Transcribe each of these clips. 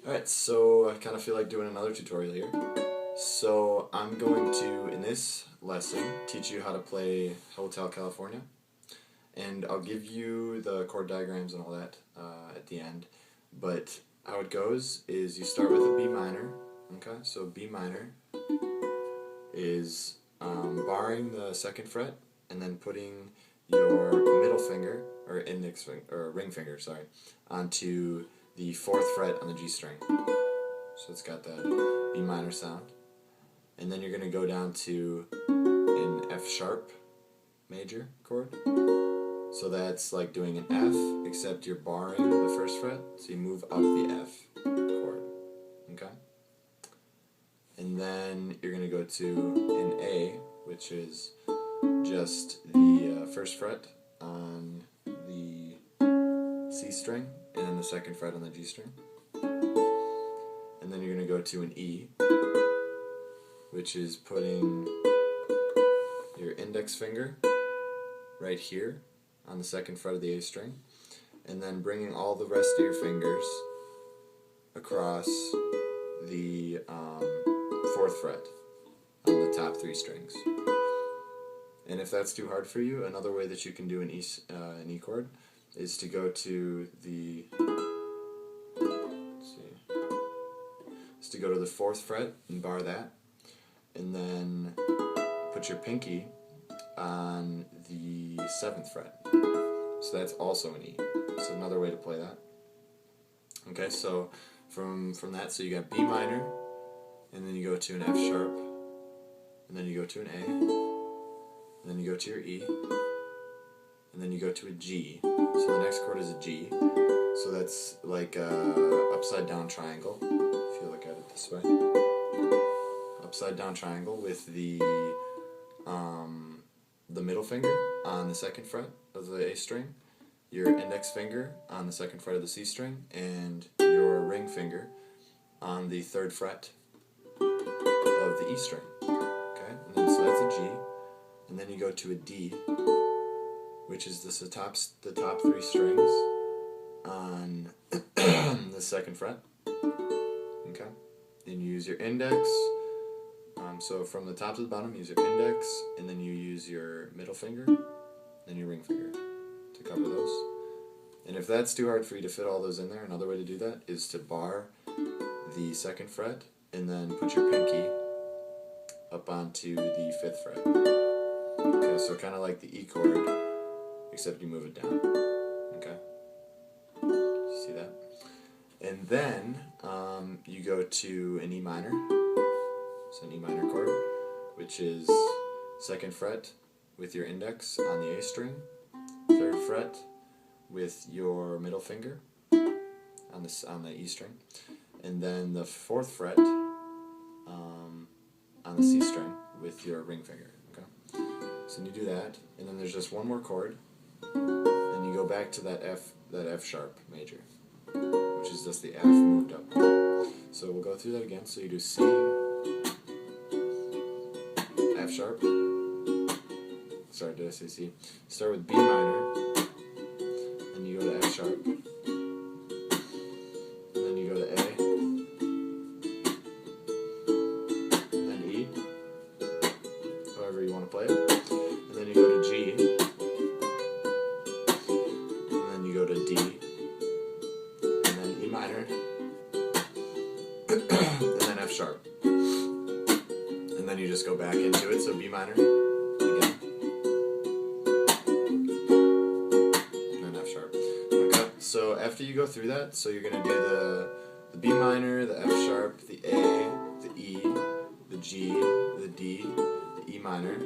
Alright, so I kind of feel like doing another tutorial here. So I'm going to, in this lesson, teach you how to play Hotel California. And I'll give you the chord diagrams and all that at the end. But how it goes is you start with a B minor. Okay, so B minor is barring the second fret and then putting your middle finger, or index finger, or ring finger, sorry, onto the 4th fret on the G string. So it's got that B minor sound. And then you're going to go down to an F sharp major chord. So that's like doing an F, except you're barring the 1st fret, so you move up the F chord. Okay? And then you're going to go to an A, which is just the 1st fret on the C string, and then the 2nd fret on the G string. And then you're going to go to an E, which is putting your index finger right here on the 2nd fret of the A string, and then bringing all the rest of your fingers across the 4th fret on the top 3 strings. And if that's too hard for you, another way that you can do an E chord is to go to the go to the 4th fret and bar that, and then put your pinky on the 7th fret. So that's also an E. So another way to play that. Okay, so from that, so you got B minor, and then you go to an F sharp, and then you go to an A, and then you go to your E, and then you go to a G. So the next chord is a G. So that's like a upside down triangle, if you look at it this way. Upside down triangle with the middle finger on the 2nd fret of the A string, your index finger on the 2nd fret of the C string, and your ring finger on the 3rd fret of the E string. Okay, and then so that's a G, and then you go to a D, which is the top 3 strings on the 2nd fret. Okay, then you use your index. So from the top to the bottom, use your index, and then you use your middle finger, then your ring finger to cover those. And if that's too hard for you to fit all those in there, another way to do that is to bar the 2nd fret, and then put your pinky up onto the 5th fret. Okay, so kind of like the E chord, except you move it down. Okay? You see that? And then you go to an E minor. So an E minor chord, which is 2nd fret with your index on the A string, 3rd fret with your middle finger on the E string, and then the 4th fret on the C string with your ring finger. Okay, so you do that, and then there's just one more chord, and you go back to that F sharp major, which is just the F moved up. So we'll go through that again. So you do C, F sharp. Sorry, did I say C? Start with B minor, then you go to F sharp, and then you go to A, and then E, however you want to play it, and then you go to G, and then you go to D, and then E minor, and then F sharp. And then you just go back into it, so B minor, again, and then F sharp. Okay, so after you go through that, so you're going to do the B minor, the F sharp, the A, the E, the G, the D, the E minor,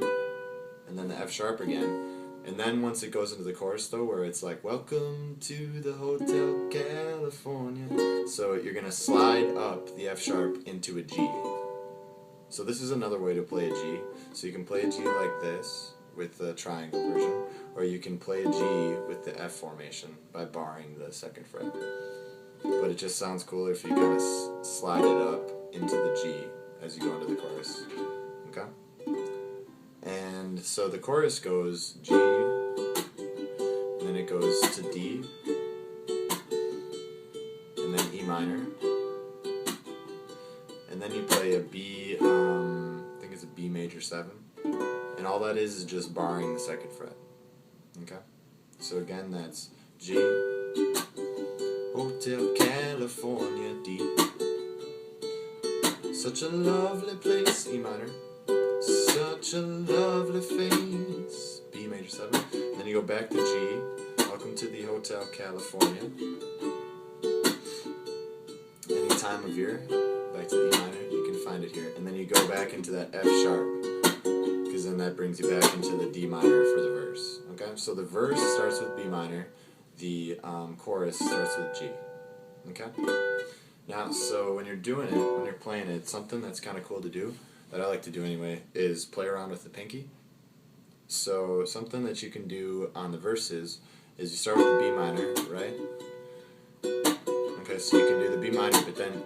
and then the F sharp again. And then once it goes into the chorus though, where it's like, welcome to the Hotel California, so you're going to slide up the F sharp into a G. So this is another way to play a G. So you can play a G like this with the triangle version, or you can play a G with the F formation by barring the 2nd fret. But it just sounds cooler if you kind of slide it up into the G as you go into the chorus. Okay? And so the chorus goes G, and then it goes to D, and then E minor, and then you play a B, I think it's a B major 7, and all that is just barring the 2nd fret. Okay? So again, that's G, Hotel California, D, such a lovely place, E minor, such a lovely face, B major 7, then you go back to G, welcome to the Hotel California, any time of year, back to the E minor, you can find it here, and then you go back into that F sharp, because then that brings you back into the D minor for the verse. Okay, so the verse starts with B minor, the chorus starts with G. Okay? Now, so when you're doing it, when you're playing it, something that's kind of cool to do, that I like to do anyway, is play around with the pinky. So something that you can do on the verses is you start with the B minor, right? Okay, so you can do the B minor, but then,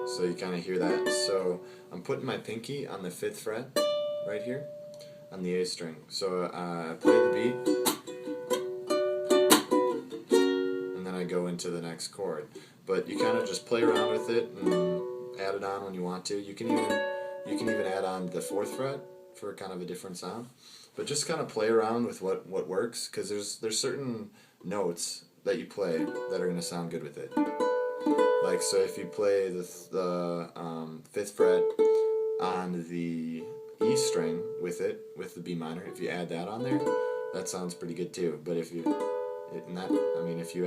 so you kind of hear that. So I'm putting my pinky on the 5th fret, right here, on the A string. So I play the B, and then I go into the next chord. But you kind of just play around with it and add it on when you want to. You can even add on the 4th fret for kind of a different sound. But just kind of play around with what works, because there's certain notes that you play that are going to sound good with it. Like, so if you play the 5th fret on the E string with it, with the B minor, if you add that on there, that sounds pretty good too. But if you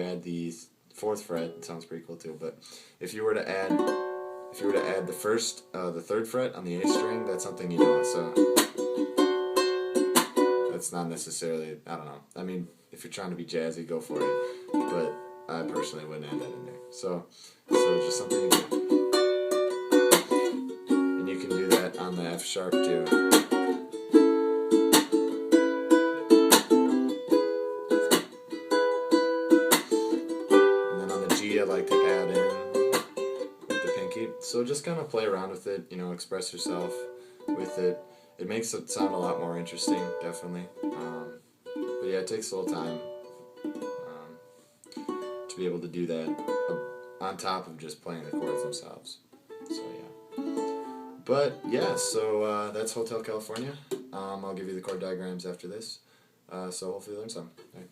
add the 4th fret, it sounds pretty cool too. But if you were to add the 3rd fret on the A string, that's something you don't. So that's not necessarily, I don't know. I mean, if you're trying to be jazzy, go for it. But I personally wouldn't add that in there. So it's just something you do. And you can do that on the F sharp too. And then on the G, I like to add in with the pinky. So just kind of play around with it, you know, express yourself with it. It makes it sound a lot more interesting, definitely. But yeah, it takes a little time to be able to do that on top of just playing the chords themselves. So yeah. But yeah, so that's Hotel California. I'll give you the chord diagrams after this. So hopefully you learn some. All right.